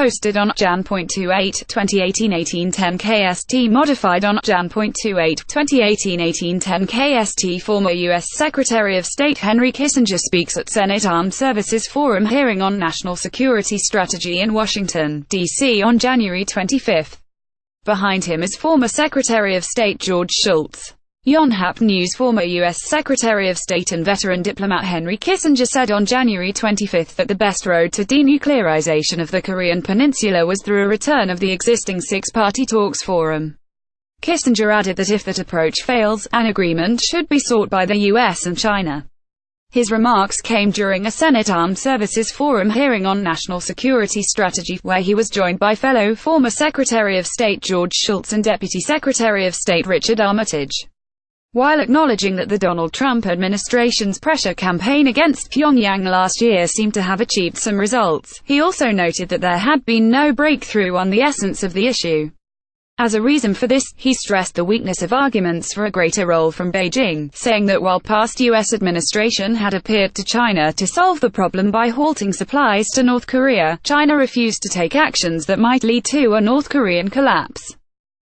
posted on Jan.28, 2018 1810 KST Modified on Jan.28, 2018 1810 KST. Former U.S. Secretary of State Henry Kissinger speaks at Senate Armed Services Forum hearing on national security strategy in Washington, D.C. on January 25. Behind him is former Secretary of State George Shultz. Yonhap News. Former U.S. Secretary of State and veteran diplomat Henry Kissinger said on January 25 that the best road to denuclearization of the Korean Peninsula was through a return of the existing six-party talks forum. Kissinger added that if that approach fails, an agreement should be sought by the U.S. and China. His remarks came during a Senate Armed Services Forum hearing on national security strategy, where he was joined by fellow former Secretary of State George Shultz and Deputy Secretary of State Richard Armitage. While acknowledging that the Donald Trump administration's pressure campaign against Pyongyang last year seemed to have achieved some results, he also noted that there had been no breakthrough on the essence of the issue. As a reason for this, he stressed the weakness of arguments for a greater role from Beijing, saying that while past U.S. administration had appeared to China to solve the problem by halting supplies to North Korea, China refused to take actions that might lead to a North Korean collapse.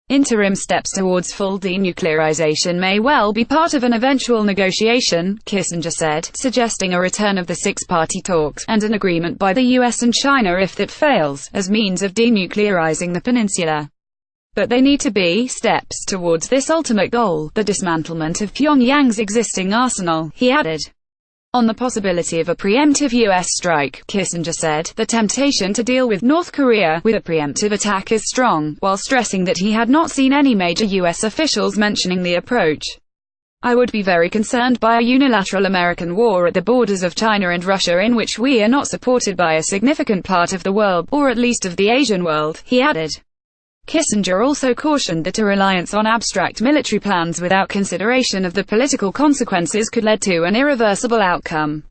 Interim steps towards full denuclearization may well be part of an eventual negotiation, Kissinger said, suggesting a return of the six-party talks, and an agreement by the US and China if that fails, as means of denuclearizing the peninsula. But they need to be steps towards this ultimate goal, the dismantlement of Pyongyang's existing arsenal, he added. On the possibility of a preemptive U.S. strike, Kissinger said, the temptation to deal with North Korea with a preemptive attack is strong, while stressing that he had not seen any major U.S. officials mentioning the approach. I would be very concerned by a unilateral American war at the borders of China and Russia in which we are not supported by a significant part of the world, or at least of the Asian world, he added. Kissinger also cautioned that a reliance on abstract military plans without consideration of the political consequences could lead to an irreversible outcome.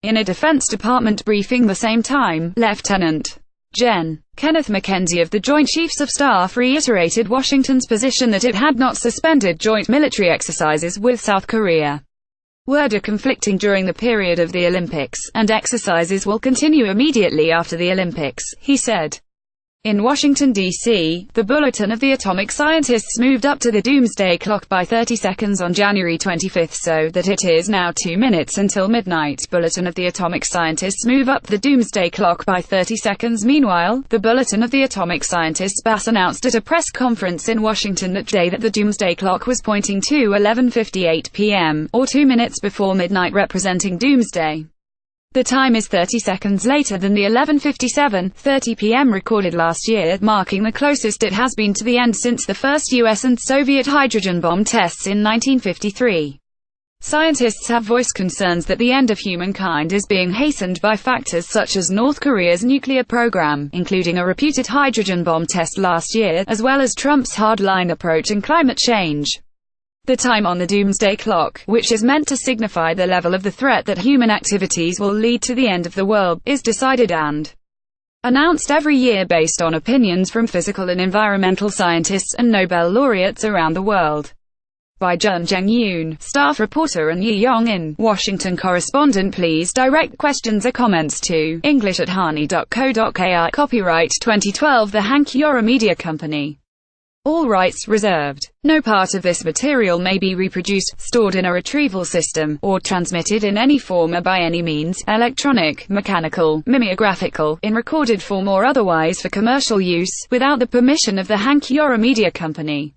In a Defense Department briefing the same time, Lieutenant Gen. Kenneth McKenzie of the Joint Chiefs of Staff reiterated Washington's position that it had not suspended joint military exercises with South Korea. Words are conflicting during the period of the Olympics, and exercises will continue immediately after the Olympics, he said. In Washington, D.C., the Bulletin of the Atomic Scientists moved up to the doomsday clock by 30 seconds on January 25 so that it is now 2 minutes until midnight. Bulletin of the Atomic Scientists move up the doomsday clock by 30 seconds. Meanwhile, the Bulletin of the Atomic Scientists BAS announced at a press conference in Washington that day that the doomsday clock was pointing to 11:58 p.m., or 2 minutes before midnight, representing doomsday. The time is 30 seconds later than the 11:57:30 p.m. recorded last year, marking the closest it has been to the end since the first US and Soviet hydrogen bomb tests in 1953. Scientists have voiced concerns that the end of humankind is being hastened by factors such as North Korea's nuclear program, including a reputed hydrogen bomb test last year, as well as Trump's hardline approach and climate change. The time on the doomsday clock, which is meant to signify the level of the threat that human activities will lead to the end of the world, is decided and announced every year based on opinions from physical and environmental scientists and Nobel laureates around the world. By Jun Jeng-yoon, staff reporter, and Yi Yong-in, Washington correspondent. Please direct questions or comments to english@hani.co.kr. Copyright 2012 The Hank Yora Media Company. All rights reserved. No part of this material may be reproduced, stored in a retrieval system, or transmitted in any form or by any means, electronic, mechanical, mimeographical, in recorded form or otherwise for commercial use, without the permission of the Hank Yora Media Company.